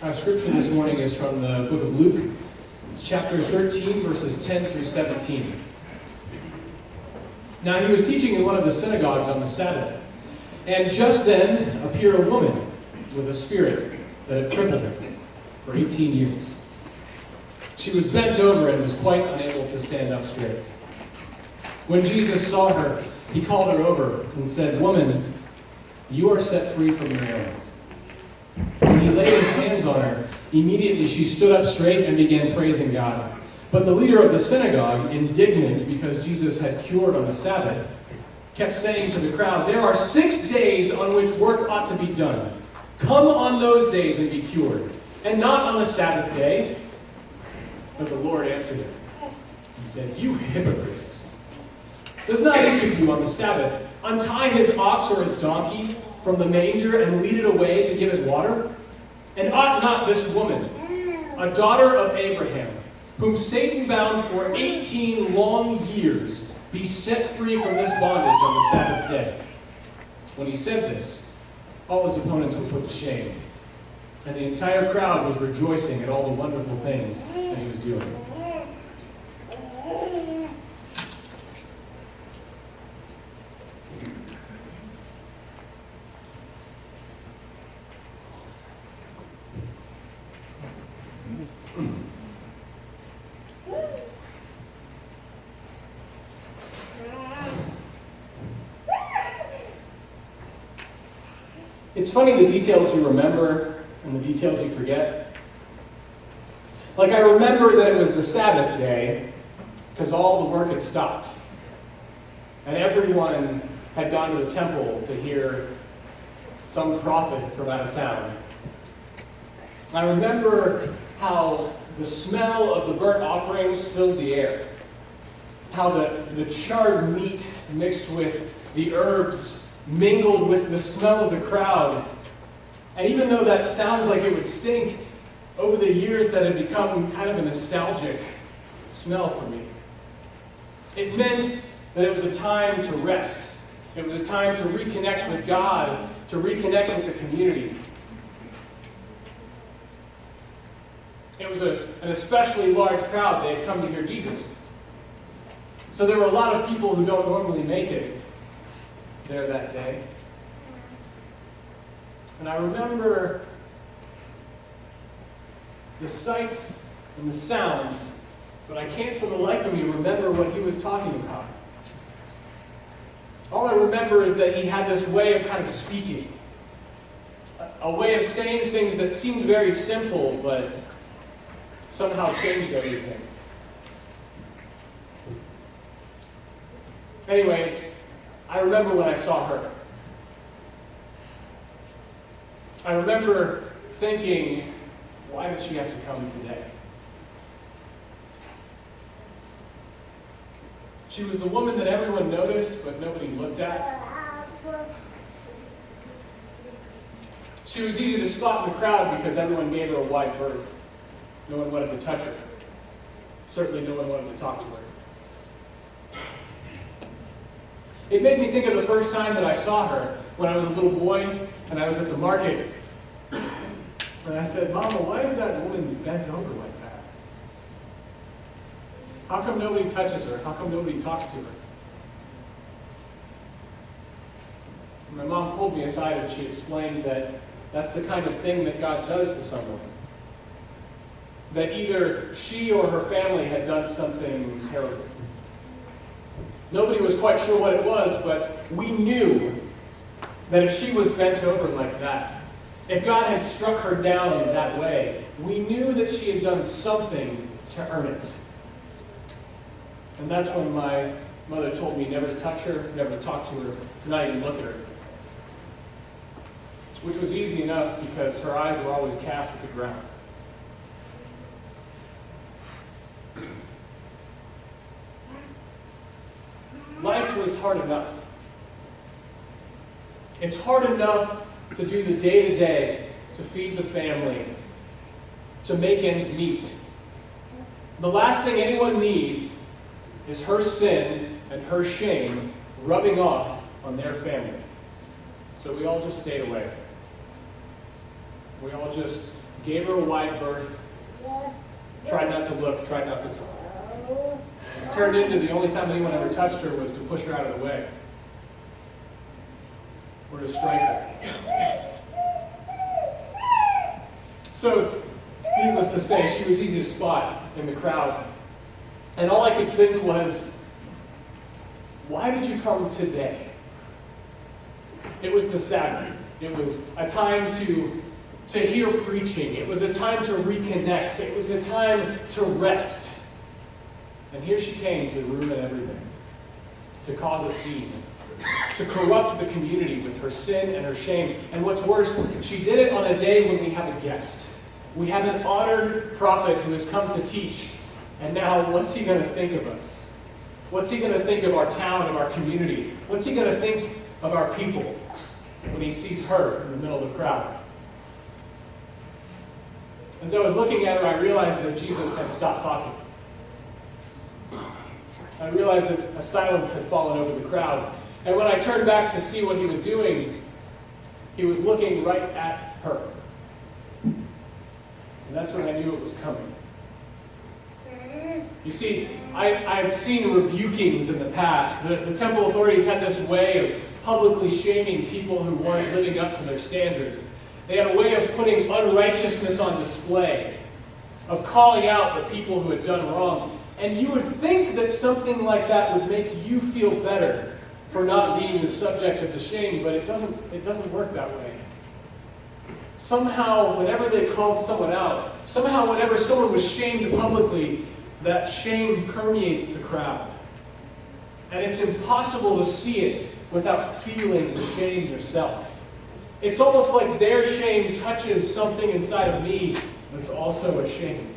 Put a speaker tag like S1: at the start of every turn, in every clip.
S1: Our scripture this morning is from the book of Luke. It's chapter 13, verses 10 through 17. Now he was teaching in one of the synagogues on the Sabbath, and just then appeared a woman with a spirit that had crippled her for 18 years. She was bent over and was quite unable to stand up straight. When Jesus saw her, he called her over and said, "Woman, you are set free from your ailment." When he laid his hands on her, immediately she stood up straight and began praising God. But the leader of the synagogue, indignant because Jesus had cured on the Sabbath, kept saying to the crowd, "There are 6 days on which work ought to be done. Come on those days and be cured, and not on the Sabbath day." But the Lord answered him and said, "You hypocrites! Does not each of you on the Sabbath untie his ox or his donkey from the manger and lead it away to give it water? And ought not this woman, a daughter of Abraham, whom Satan bound for 18 long years, be set free from this bondage on the Sabbath day?" When he said this, all his opponents were put to shame, and the entire crowd was rejoicing at all the wonderful things that he was doing. It's funny the details you remember and the details you forget. Like, I remember that it was the Sabbath day because all the work had stopped. And everyone had gone to the temple to hear some prophet from out of town. I remember how the smell of the burnt offerings filled the air. How the charred meat mixed with the herbs mingled with the smell of the crowd. And even though that sounds like it would stink, over the years that had become kind of a nostalgic smell for me. It meant that it was a time to rest. It was a time to reconnect with God, to reconnect with the community. It was an especially large crowd. They had come to hear Jesus. So there were a lot of people who don't normally make it there that day. And I remember the sights and the sounds, but I can't for the life of me remember what he was talking about. All I remember is that he had this way of kind of speaking, a way of saying things that seemed very simple, but somehow changed everything. Anyway, I remember when I saw her. I remember thinking, why did she have to come today? She was the woman that everyone noticed, but nobody looked at. She was easy to spot in the crowd because everyone gave her a wide berth. No one wanted to touch her. Certainly no one wanted to talk to her. It made me think of the first time that I saw her when I was a little boy and I was at the market. And I said, "Mama, why is that woman bent over like that? How come nobody touches her? How come nobody talks to her?" And my mom pulled me aside and she explained that that's the kind of thing that God does to someone. That either she or her family had done something terrible. Nobody was quite sure what it was, but we knew that if she was bent over like that, if God had struck her down in that way, we knew that she had done something to earn it. And that's when my mother told me never to touch her, never to talk to her, to not even look at her. Which was easy enough because her eyes were always cast at the ground. Life was hard enough. It's hard enough to do the day-to-day, to feed the family, to make ends meet. The last thing anyone needs is her sin and her shame rubbing off on their family. So we all just stayed away. We all just gave her a wide berth, tried not to look, tried not to talk. It turned into the only time anyone ever touched her was to push her out of the way or to strike her. So, needless to say, she was easy to spot in the crowd. And all I could think was, why did you come today? It was the Sabbath. It was a time to hear preaching. It was a time to reconnect. It was a time to rest. And here she came to ruin everything, to cause a scene, to corrupt the community with her sin and her shame. And what's worse, she did it on a day when we have a guest. We have an honored prophet who has come to teach. And now, what's he going to think of us? What's he going to think of our town, of our community? What's he going to think of our people when he sees her in the middle of the crowd? As I was looking at her, I realized that Jesus had stopped talking. I realized that a silence had fallen over the crowd. And when I turned back to see what he was doing, he was looking right at her. And that's when I knew it was coming. You see, I had seen rebukings in the past. The temple authorities had this way of publicly shaming people who weren't living up to their standards. They had a way of putting unrighteousness on display, of calling out the people who had done wrong. And you would think that something like that would make you feel better for not being the subject of the shame, but it doesn't work that way. Somehow, whenever they called someone out, somehow whenever someone was shamed publicly, that shame permeates the crowd. And it's impossible to see it without feeling the shame yourself. It's almost like their shame touches something inside of me that's also a shame.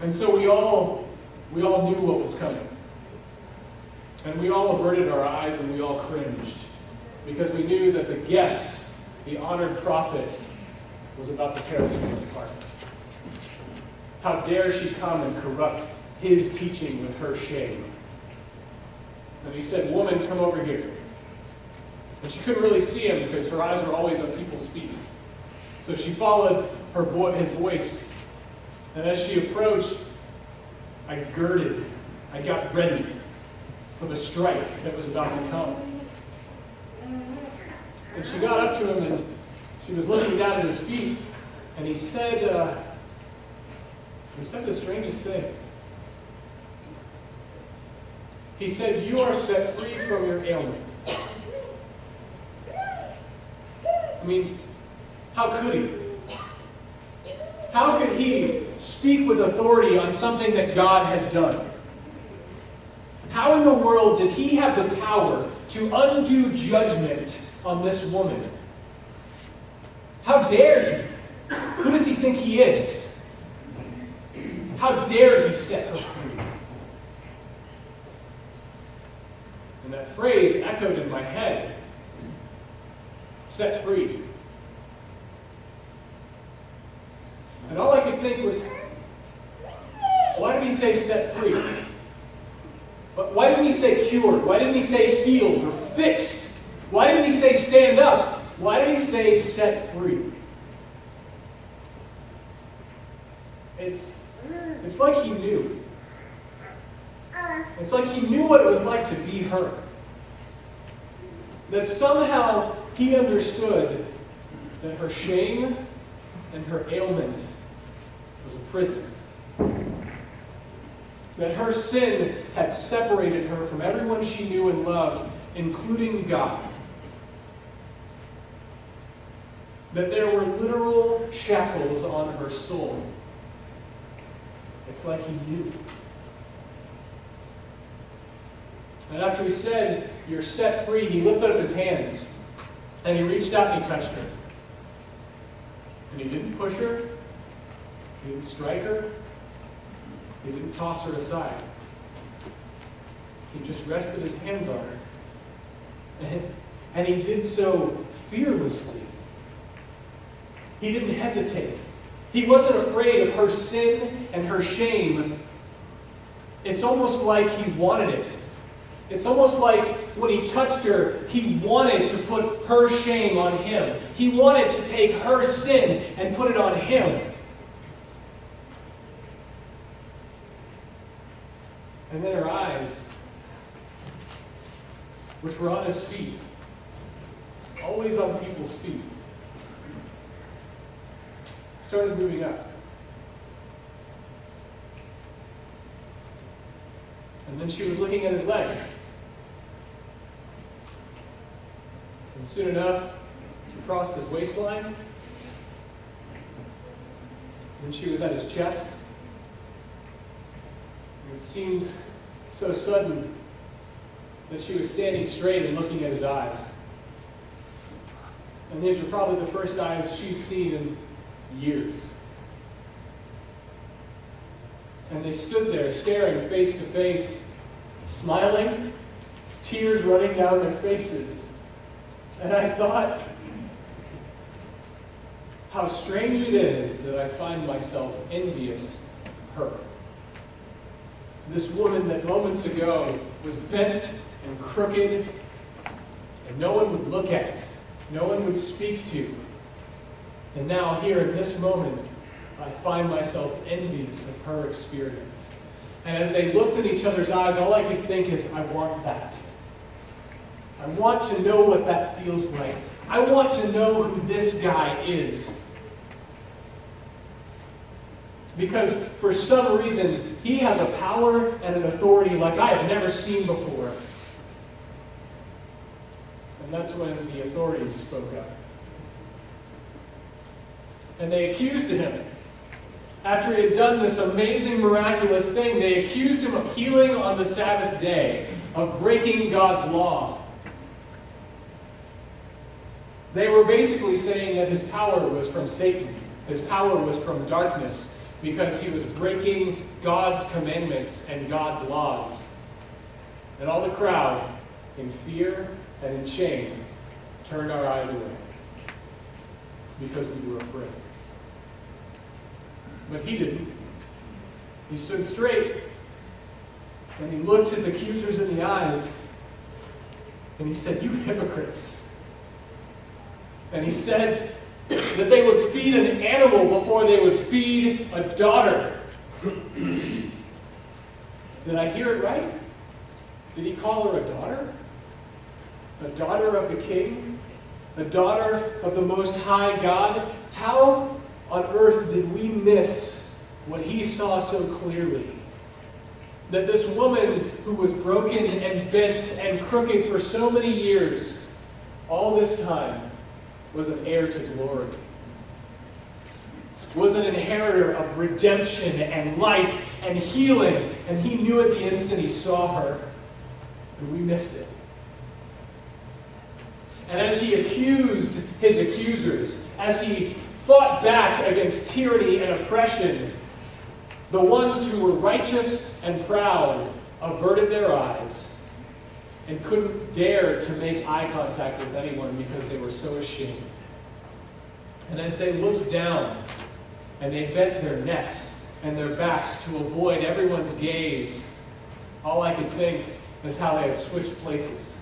S1: And so we all knew what was coming. And we all averted our eyes and we all cringed. Because we knew that the guest, the honored prophet, was about to tear us apart. How dare she come and corrupt his teaching with her shame? And he said, "Woman, come over here." And she couldn't really see him because her eyes were always on people's feet. So she followed his voice. And as she approached, I got ready for the strike that was about to come. And she got up to him and she was looking down at his feet. And he said the strangest thing. He said, "You are set free from your ailment." I mean, how could he? How could he speak with authority on something that God had done? How in the world did he have the power to undo judgment on this woman? How dare he? Who does he think he is? How dare he set her free? And that phrase echoed in my head. Set free. And all I could think was, why did he say set free? But why didn't he say cured? Why didn't he say healed or fixed? Why didn't he say stand up? Why did he say set free? It's like he knew. It's like he knew what it was like to be her. That somehow he understood that her shame and her ailment was a prison. That her sin had separated her from everyone she knew and loved, including God. That there were literal shackles on her soul. It's like he knew. And after he said, "You're set free," he lifted up his hands and he reached out and he touched her. And he didn't push her. He didn't strike her. He didn't toss her aside. He just rested his hands on her. And he did so fearlessly. He didn't hesitate. He wasn't afraid of her sin and her shame. It's almost like he wanted it. It's almost like when he touched her, he wanted to put her shame on him. He wanted to take her sin and put it on him. And then her eyes, which were on his feet, always on people's feet, started moving up. And then she was looking at his legs. And soon enough, she crossed his waistline. And then she was at his chest. And it seemed so sudden that she was standing straight and looking at his eyes. And these were probably the first eyes she's seen in years. And they stood there staring face to face, smiling, tears running down their faces. And I thought, how strange it is that I find myself envious of her. This woman that moments ago was bent and crooked, and no one would look at, no one would speak to. And now here in this moment, I find myself envious of her experience. And as they looked in each other's eyes, all I could think is, I want that. I want to know what that feels like. I want to know who this guy is. Because for some reason, he has a power and an authority like I have never seen before. And that's when the authorities spoke up. And they accused him. After he had done this amazing, miraculous thing, they accused him of healing on the Sabbath day, of breaking God's law. They were basically saying that his power was from Satan. His power was from darkness, because he was breaking God's commandments and God's laws. And all the crowd, in fear and in shame, turned our eyes away, because we were afraid. But he didn't. He stood straight, and he looked his accusers in the eyes, and he said, "You hypocrites." And he said that they would feed an animal before they would feed a daughter. Did I hear it right? Did he call her a daughter? A daughter of the King? A daughter of the Most High God? How on earth did we miss what he saw so clearly? That this woman who was broken and bent and crooked for so many years, all this time, was an heir to glory. Was an inheritor of redemption and life and healing. And he knew it the instant he saw her. And we missed it. And as he accused his accusers, as he fought back against tyranny and oppression, the ones who were righteous and proud averted their eyes and couldn't dare to make eye contact with anyone because they were so ashamed. And as they looked down and they bent their necks and their backs to avoid everyone's gaze, all I could think is how they had switched places.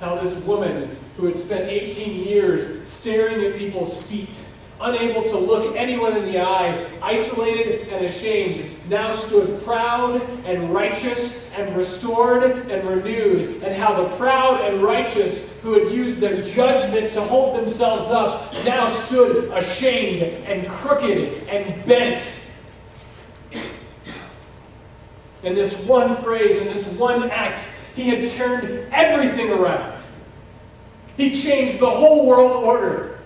S1: How this woman who had spent 18 years staring at people's feet, unable to look anyone in the eye, isolated and ashamed, now stood proud and righteous and restored and renewed. And how the proud and righteous who had used their judgment to hold themselves up now stood ashamed and crooked and bent. In this one phrase, in this one act, he had turned everything around. He changed the whole world order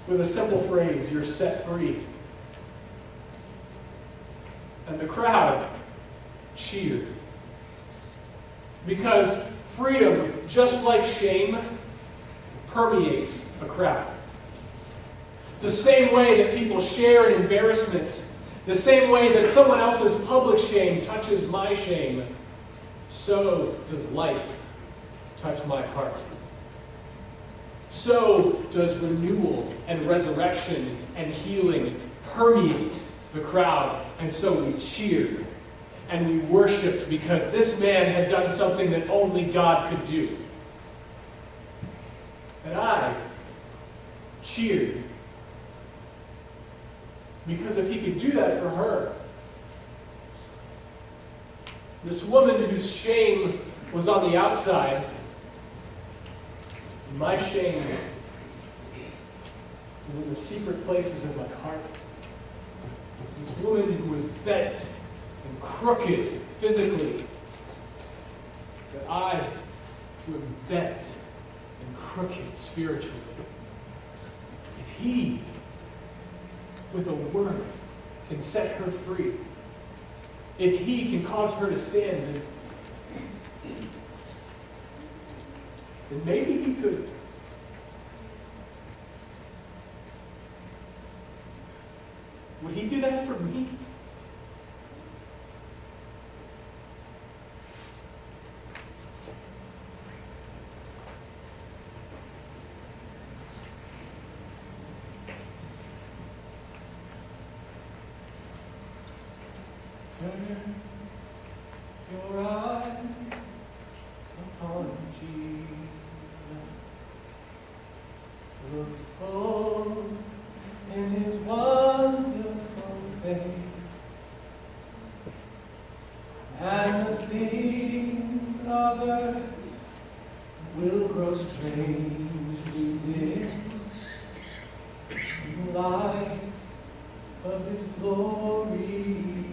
S1: with a simple phrase, "You're set free." And the crowd cheered. Because freedom, just like shame, permeates a crowd. The same way that people share an embarrassment, the same way that someone else's public shame touches my shame, so does life touch my heart. So does renewal and resurrection and healing permeate the crowd, and so we cheered. and we worshiped because this man had done something that only God could do. And I cheered because if he could do that for her, this woman whose shame was on the outside, my shame was in the secret places of my heart. This woman who was bent and crooked physically, that I who am bent and crooked spiritually. If he, with a word, can set her free, if he can cause her to stand, then maybe he could. Would he do that for me? Turn your eyes upon Jesus. Look full in his wonderful face, and the things of earth will grow strangely dim in the light of his glory.